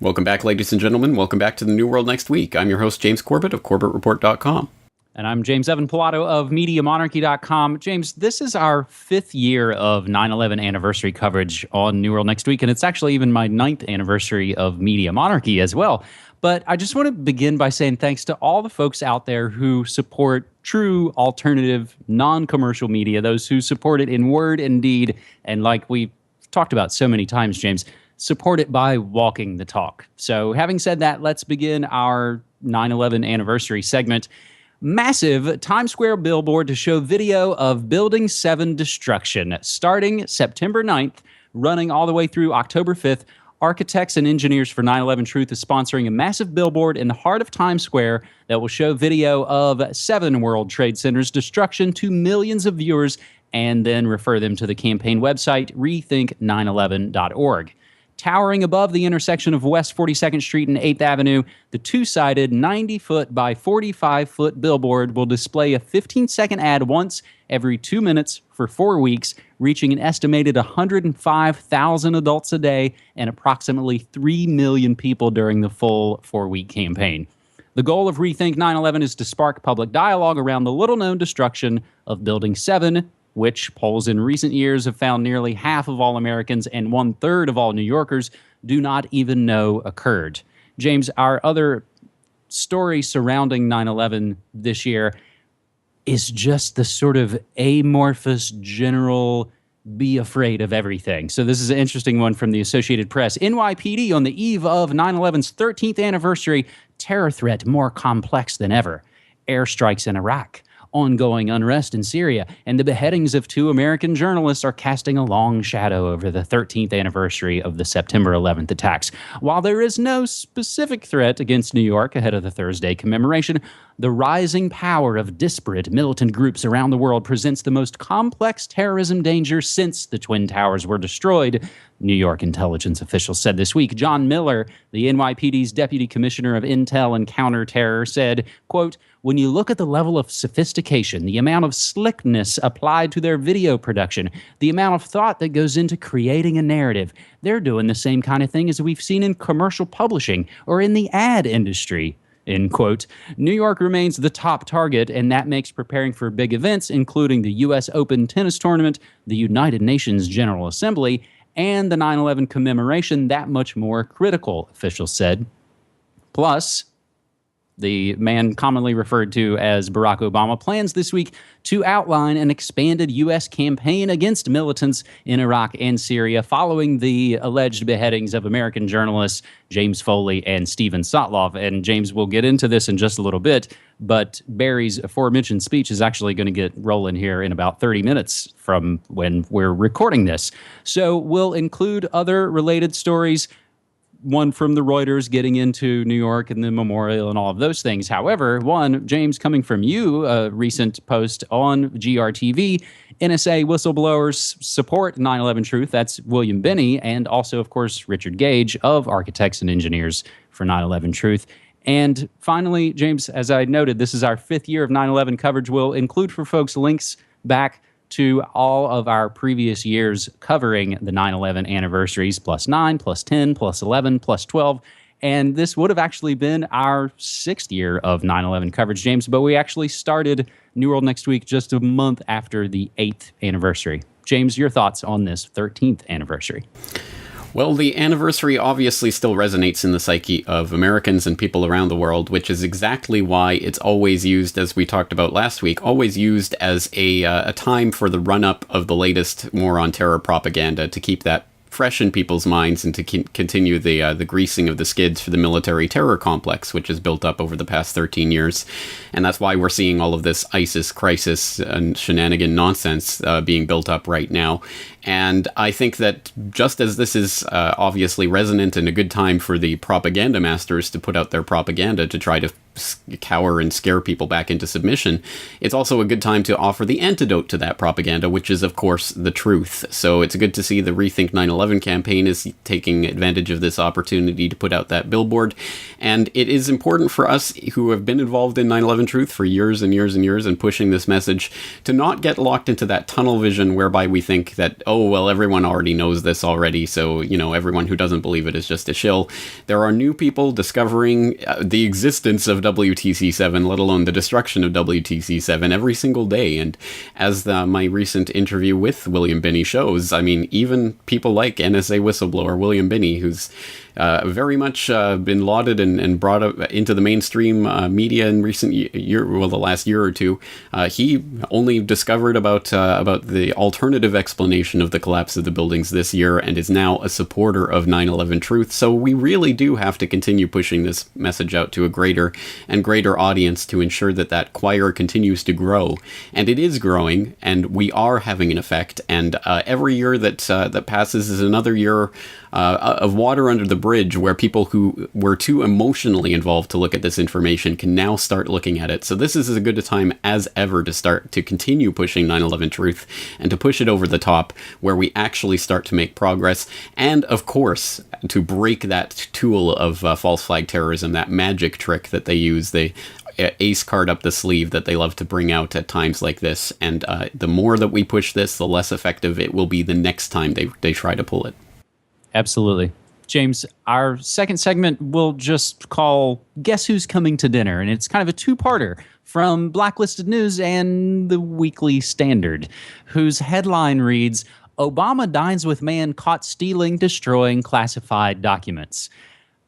Welcome back, ladies and gentlemen. Welcome back to the New World Next Week. I'm your host, James Corbett of CorbettReport.com. And I'm James Evan Pilato of MediaMonarchy.com. James, this is our 5th year of 9/11 anniversary coverage on New World Next Week, and it's actually even my 9th anniversary of Media Monarchy as well. But I just want to begin by saying thanks to all the folks out there who support true, alternative, non-commercial media, those who support it in word and deed, and like we've talked about so many times, James, support it by walking the talk. So having said that, let's begin our 9/11 anniversary segment. Massive Times Square billboard to show video of Building 7 destruction starting September 9th, running all the way through October 5th. Architects and Engineers for 9/11 Truth is sponsoring a massive billboard in the heart of Times Square that will show video of 7 World Trade Centers destruction to millions of viewers and then refer them to the campaign website, rethink911.org. Towering above the intersection of West 42nd Street and 8th Avenue, the two-sided 90-foot by 45-foot billboard will display a 15-second ad once every 2 minutes for 4 weeks, reaching an estimated 105,000 adults a day and approximately 3 million people during the full 4-week campaign. The goal of Rethink 9/11 is to spark public dialogue around the little-known destruction of Building 7, which polls in recent years have found nearly half of all Americans and 1/3 of all New Yorkers do not even know occurred. James, our other story surrounding 9/11 this year is just the sort of amorphous general be afraid of everything. So this is an interesting one from the Associated Press. NYPD on the eve of 9/11's 13th anniversary, terror threat more complex than ever. Airstrikes in Iraq. Ongoing unrest in Syria, and the beheadings of 2 American journalists are casting a long shadow over the 13th anniversary of the September 11th attacks. While there is no specific threat against New York ahead of the Thursday commemoration, the rising power of disparate militant groups around the world presents the most complex terrorism danger since the Twin Towers were destroyed, New York intelligence officials said this week. John Miller, the NYPD's Deputy Commissioner of Intel and Counterterror, said, quote, "When you look at the level of sophistication, the amount of slickness applied to their video production, the amount of thought that goes into creating a narrative, they're doing the same kind of thing as we've seen in commercial publishing or in the ad industry." End quote. New York remains the top target, and that makes preparing for big events, including the U.S. Open tennis tournament, the United Nations General Assembly, and the 9/11 commemoration that much more critical, officials said. Plus, the man commonly referred to as Barack Obama plans this week to outline an expanded U.S. campaign against militants in Iraq and Syria following the alleged beheadings of American journalists James Foley and Steven Sotloff. And James, will get into this in just a little bit, but Barry's aforementioned speech is actually going to get rolling here in about 30 minutes from when we're recording this. So we'll include other related stories, one from the Reuters getting into New York and the memorial and all of those things. However, one, James, coming from you, a recent post on GRTV, NSA whistleblowers support 9/11 Truth. That's William Binney, and also, of course, Richard Gage of Architects and Engineers for 9/11 Truth. And finally, James, as I noted, this is our 5th year of 9/11 coverage. We'll include for folks links back to all of our previous years covering the 9/11 anniversaries, +9, +10, +11, +12. And this would have actually been our 6th year of 9/11 coverage, James, but we actually started New World Next Week just a month after the 8th anniversary. James, your thoughts on this 13th anniversary? Well, the anniversary obviously still resonates in the psyche of Americans and people around the world, which is exactly why it's always used, as we talked about last week, always used as a time for the run-up of the latest war on terror propaganda, to keep that fresh in people's minds and to continue the greasing of the skids for the military terror complex, which has built up over the past 13 years. And that's why we're seeing all of this ISIS crisis and shenanigan nonsense being built up right now. And I think that just as this is obviously resonant and a good time for the propaganda masters to put out their propaganda to try to cower and scare people back into submission, it's also a good time to offer the antidote to that propaganda, which is, of course, the truth. So it's good to see the Rethink 9/11 campaign is taking advantage of this opportunity to put out that billboard. And it is important for us who have been involved in 9/11 Truth for years and years and years and pushing this message to not get locked into that tunnel vision whereby we think that, oh, well, everyone already knows this already, so, everyone who doesn't believe it is just a shill. There are new people discovering the existence of WTC7, let alone the destruction of WTC7 every single day. And as my recent interview with William Binney shows, I mean, even people like NSA whistleblower William Binney, who's very much been lauded and brought up into the mainstream media in the last year or two. He only discovered about the alternative explanation of the collapse of the buildings this year and is now a supporter of 9/11 truth. So we really do have to continue pushing this message out to a greater and greater audience to ensure that choir continues to grow. And it is growing, and we are having an effect. And every year that passes is another year of water under the bridge, where people who were too emotionally involved to look at this information can now start looking at it. So this is as good a time as ever to start to continue pushing 9/11 truth and to push it over the top, where we actually start to make progress. And of course, to break that tool of false flag terrorism, that magic trick that they use, the ace card up the sleeve that they love to bring out at times like this. And the more that we push this, the less effective it will be the next time they try to pull it. Absolutely. James, our second segment we'll just call Guess Who's Coming to Dinner, and it's kind of a two-parter from Blacklisted News and the Weekly Standard, whose headline reads, Obama dines with man caught stealing, destroying classified documents.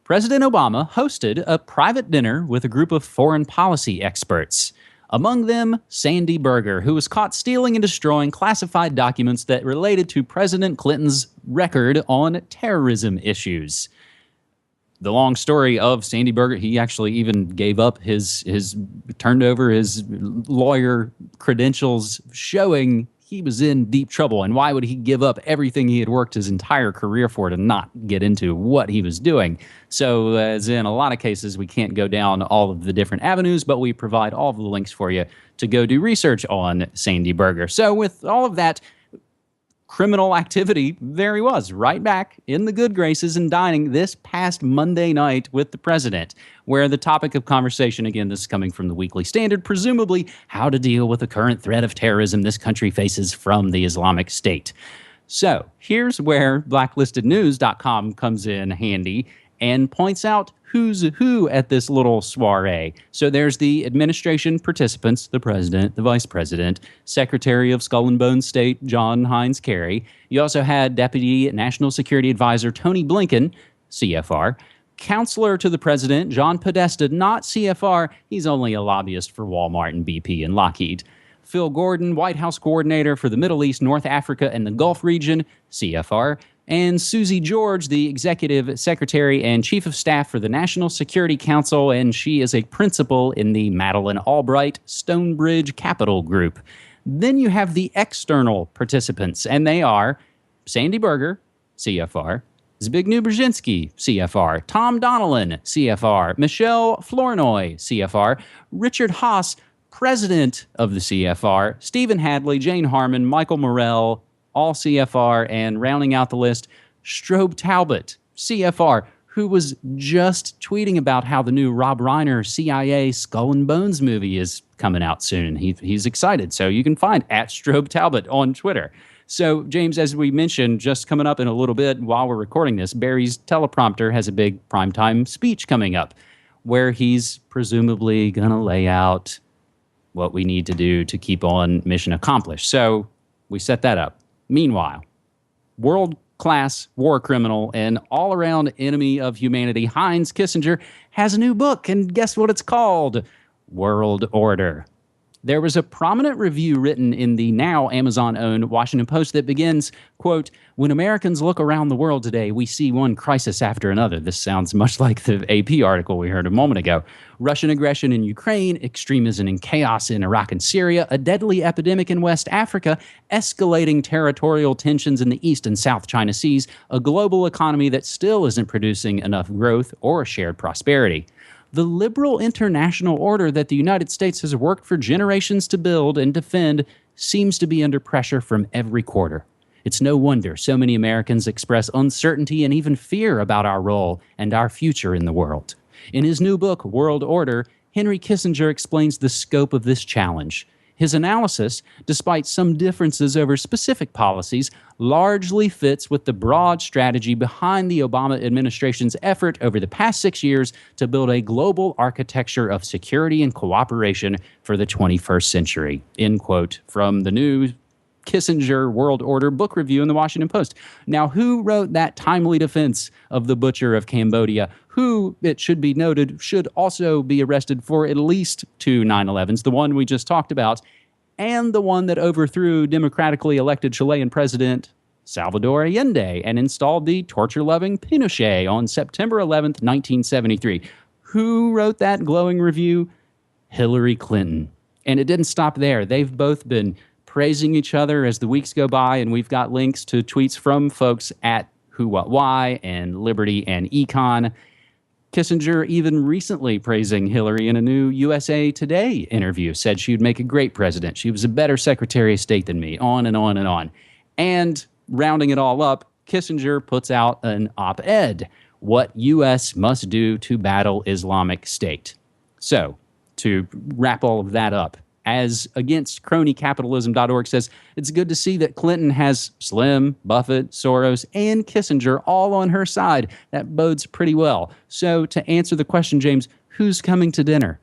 President Obama hosted a private dinner with a group of foreign policy experts. Among them, Sandy Berger, who was caught stealing and destroying classified documents that related to President Clinton's record on terrorism issues. The long story of Sandy Berger, he actually even gave up turned over his lawyer credentials, showing he was in deep trouble. And why would he give up everything he had worked his entire career for to not get into what he was doing? So as in a lot of cases, we can't go down all of the different avenues, but we provide all of the links for you to go do research on Sandy Berger. So with all of that criminal activity, there he was, right back in the good graces and dining this past Monday night with the president, where the topic of conversation, again, this is coming from the Weekly Standard, presumably how to deal with the current threat of terrorism this country faces from the Islamic State. So here's where blacklistednews.com comes in handy and points out who's who at this little soiree. So there's the administration participants, the president, the vice president, Secretary of Skull and Bones State, John Hines Kerry. You also had Deputy National Security Advisor Tony Blinken, CFR, Counselor to the President, John Podesta, not CFR, he's only a lobbyist for Walmart and BP and Lockheed. Phil Gordon, White House Coordinator for the Middle East, North Africa, and the Gulf region, CFR. And Susie George, the Executive Secretary and Chief of Staff for the National Security Council, and she is a principal in the Madeleine Albright Stonebridge Capital Group. Then you have the external participants, and they are Sandy Berger, CFR, Zbigniew Brzezinski, CFR, Tom Donnellan, CFR, Michelle Flournoy, CFR, Richard Haas, President of the CFR, Stephen Hadley, Jane Harmon, Michael Morrell, all CFR, and rounding out the list, Strobe Talbot, CFR, who was just tweeting about how the new Rob Reiner CIA Skull and Bones movie is coming out soon. He's excited, so you can find at Strobe Talbot on Twitter. So, James, as we mentioned, just coming up in a little bit while we're recording this, Barry's teleprompter has a big primetime speech coming up where he's presumably going to lay out what we need to do to keep on mission accomplished. So we set that up. Meanwhile, world-class war criminal and all-around enemy of humanity, Heinz Kissinger, has a new book, and guess what it's called? World Order. There was a prominent review written in the now Amazon-owned Washington Post that begins, quote, when Americans look around the world today, we see one crisis after another. This sounds much like the AP article we heard a moment ago. Russian aggression in Ukraine, extremism and chaos in Iraq and Syria, a deadly epidemic in West Africa, escalating territorial tensions in the East and South China Seas, a global economy that still isn't producing enough growth or shared prosperity. The liberal international order that the United States has worked for generations to build and defend seems to be under pressure from every quarter. It's no wonder so many Americans express uncertainty and even fear about our role and our future in the world. In his new book, World Order, Henry Kissinger explains the scope of this challenge. His analysis, despite some differences over specific policies, largely fits with the broad strategy behind the Obama administration's effort over the past 6 years to build a global architecture of security and cooperation for the 21st century. End quote from the new Kissinger World Order book review in the Washington Post. Now, who wrote that timely defense of the butcher of Cambodia, who, it should be noted, should also be arrested for at least 2 9/11s, the one we just talked about, and the one that overthrew democratically elected Chilean President Salvador Allende and installed the torture-loving Pinochet on September 11th, 1973. Who wrote that glowing review? Hillary Clinton. And it didn't stop there. They've both been praising each other as the weeks go by, and we've got links to tweets from folks at Who What Why and Liberty and Econ. Kissinger even recently praising Hillary in a new USA Today interview, said she would make a great president. She was a better Secretary of State than me, on and on and on. And rounding it all up, Kissinger puts out an op-ed, What U.S. Must Do to Battle Islamic State. So, to wrap all of that up, as against cronycapitalism.org says, it's good to see that Clinton has Slim, Buffett, Soros, and Kissinger all on her side. That bodes pretty well. So to answer the question, James, who's coming to dinner?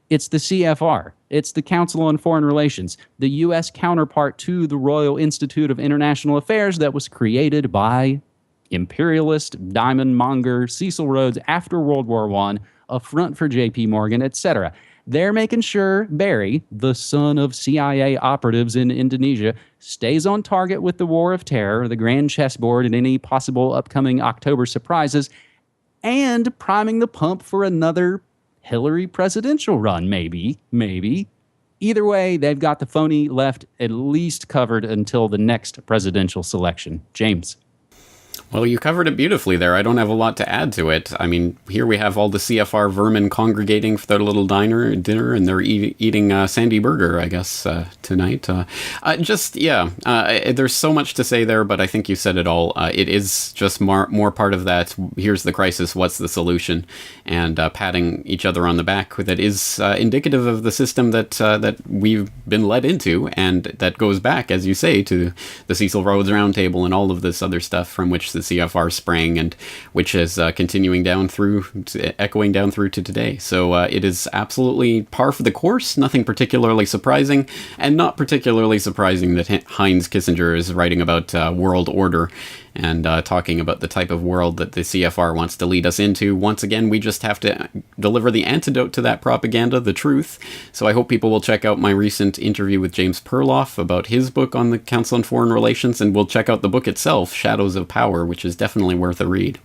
It's the CFR. It's the Council on Foreign Relations, the U.S. counterpart to the Royal Institute of International Affairs that was created by imperialist diamond monger Cecil Rhodes after World War I, a front for J.P. Morgan, etc. They're making sure Barry, the son of CIA operatives in Indonesia, stays on target with the war of terror, the grand chessboard, and any possible upcoming October surprises, and priming the pump for another Hillary presidential run, maybe. Either way, they've got the phony left at least covered until the next presidential selection. James. Well, you covered it beautifully there. I don't have a lot to add to it. I mean, here we have all the CFR vermin congregating for their little dinner, and they're eating Sandy Burger, I guess, tonight. There's so much to say there, but I think you said it all. It is just more part of that, here's the crisis, what's the solution, and patting each other on the back that is indicative of the system that we've been led into, and that goes back, as you say, to the Cecil Rhodes Roundtable and all of this other stuff from which the CFR sprang, and which is echoing down through to today. So it is absolutely par for the course, nothing particularly surprising, and not particularly surprising that Heinz Kissinger is writing about world order and talking about the type of world that the CFR wants to lead us into. Once again, we just have to deliver the antidote to that propaganda, the truth. So I hope people will check out my recent interview with James Perloff about his book on the Council on Foreign Relations, and we'll check out the book itself, Shadows of Power, which is definitely worth a read.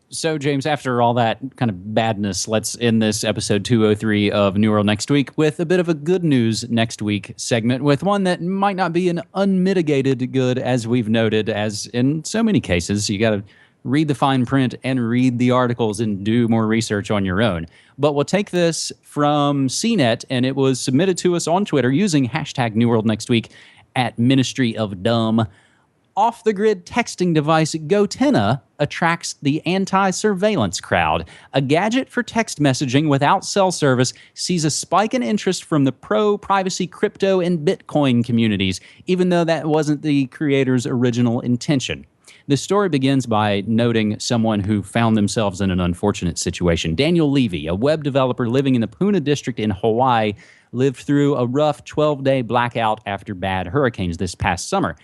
So, James, after all that kind of badness, let's end this episode 203 of New World Next Week with a bit of a good news next week segment, with one that might not be an unmitigated good, as we've noted, as in so many cases. You got to read the fine print and read the articles and do more research on your own. But we'll take this from CNET, and it was submitted to us on Twitter using hashtag New World Next Week at Ministry of Dumb. Off-the-grid texting device Gotenna attracts the anti-surveillance crowd. A gadget for text messaging without cell service sees a spike in interest from the pro-privacy crypto and Bitcoin communities, even though that wasn't the creator's original intention. The story begins by noting someone who found themselves in an unfortunate situation. Daniel Levy, a web developer living in the Puna district in Hawaii, lived through a rough 12-day blackout after bad hurricanes this past summer.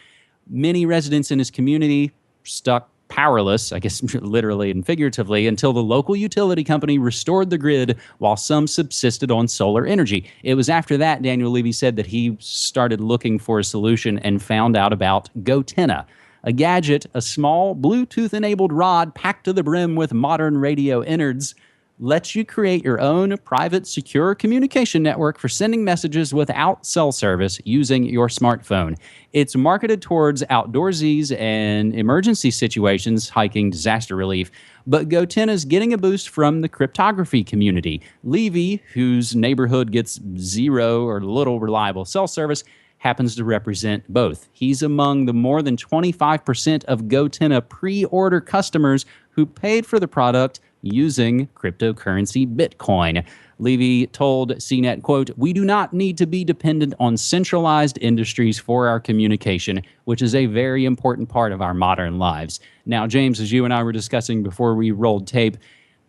Many residents in his community stuck powerless, I guess literally and figuratively, until the local utility company restored the grid while some subsisted on solar energy. It was after that, Daniel Levy said, that he started looking for a solution and found out about Gotenna, a gadget, a small Bluetooth-enabled rod packed to the brim with modern radio innards, lets you create your own private, secure communication network for sending messages without cell service using your smartphone. It's marketed towards outdoorsies and emergency situations, hiking, disaster relief, but Gotenna's getting a boost from the cryptography community. Levy, whose neighborhood gets zero or little reliable cell service, happens to represent both. He's among the more than 25% of Gotenna pre-order customers who paid for the product using cryptocurrency Bitcoin. Levy told CNET, quote, "We do not need to be dependent on centralized industries for our communication, which is a very important part of our modern lives." Now, James, as you and I were discussing before we rolled tape,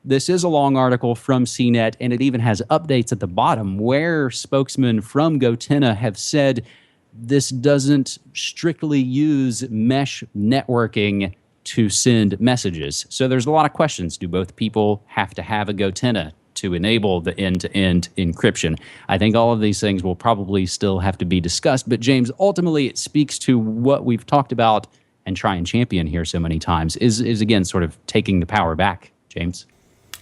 this is a long article from CNET, and it even has updates at the bottom where spokesmen from Gotenna have said this doesn't strictly use mesh networking to send messages. So there's a lot of questions. Do both people have to have a Gotenna to enable the end-to-end encryption? I think all of these things will probably still have to be discussed, but James, ultimately it speaks to what we've talked about and try and champion here so many times, is again sort of taking the power back, James.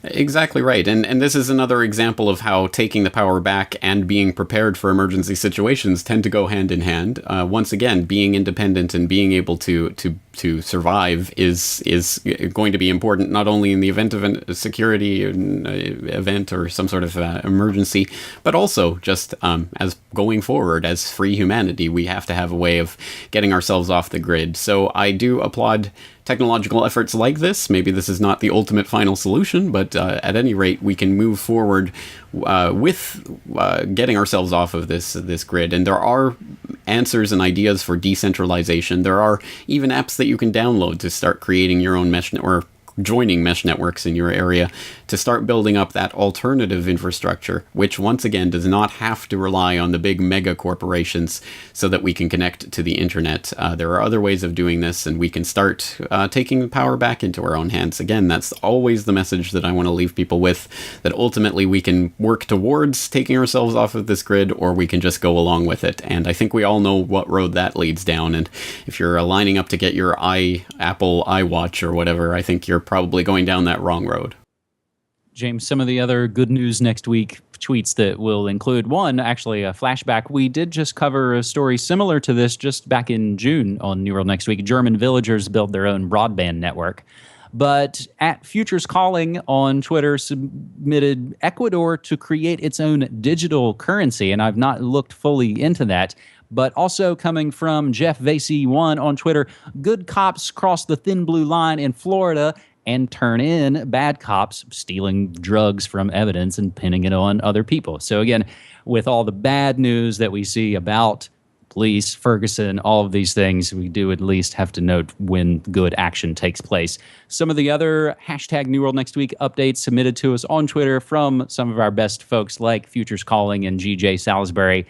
Exactly right. And this is another example of how taking the power back and being prepared for emergency situations tend to go hand in hand. Once again, being independent and being able to survive is going to be important, not only in the event of a security event or some sort of emergency, but also just as going forward as free humanity. We have to have a way of getting ourselves off the grid. So I do applaud technological efforts like this. Maybe this is not the ultimate final solution, but at any rate, we can move forward with getting ourselves off of this grid. And there are answers and ideas for decentralization. There are even apps that you can download to start creating your own mesh or joining mesh networks in your area to start building up that alternative infrastructure, which once again does not have to rely on the big mega corporations so that we can connect to the internet. There are other ways of doing this, and we can start taking the power back into our own hands. Again, that's always the message that I want to leave people with, that ultimately we can work towards taking ourselves off of this grid, or we can just go along with it. And I think we all know what road that leads down. And if you're lining up to get your Apple iWatch or whatever, I think you're probably going down that wrong road. James, some of the other good news next week tweets that will include one, actually a flashback. We did just cover a story similar to this just back in June on New World Next Week. German villagers build their own broadband network. But at Futures Calling on Twitter submitted Ecuador to create its own digital currency, and I've not looked fully into that. But also coming from Jeff Vasey1 on Twitter, good cops cross the thin blue line in Florida and turn in bad cops stealing drugs from evidence and pinning it on other people. So again, with all the bad news that we see about police, Ferguson, all of these things, we do at least have to note when good action takes place. Some of the other hashtag New World Next Week updates submitted to us on Twitter from some of our best folks like Futures Calling and GJ Salisbury.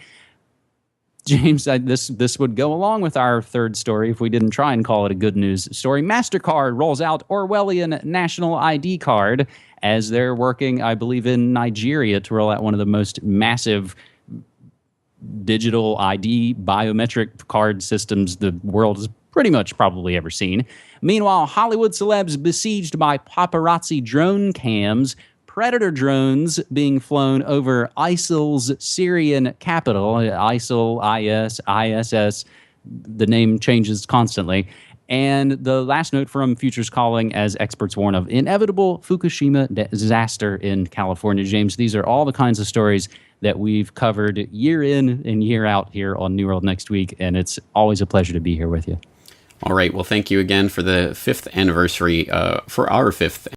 James, this would go along with our third story if we didn't try and call it a good news story. MasterCard rolls out Orwellian national ID card as they're working, I believe, in Nigeria to roll out one of the most massive digital ID biometric card systems the world has pretty much probably ever seen. Meanwhile, Hollywood celebs besieged by paparazzi drone cams, Predator drones being flown over ISIL's Syrian capital, ISIL, IS, ISS, the name changes constantly. And the last note from Futures Calling, as experts warn of inevitable Fukushima disaster in California. James, these are all the kinds of stories that we've covered year in and year out here on New World Next Week, and it's always a pleasure to be here with you. All right. Well, thank you again for the fifth anniversary, for our fifth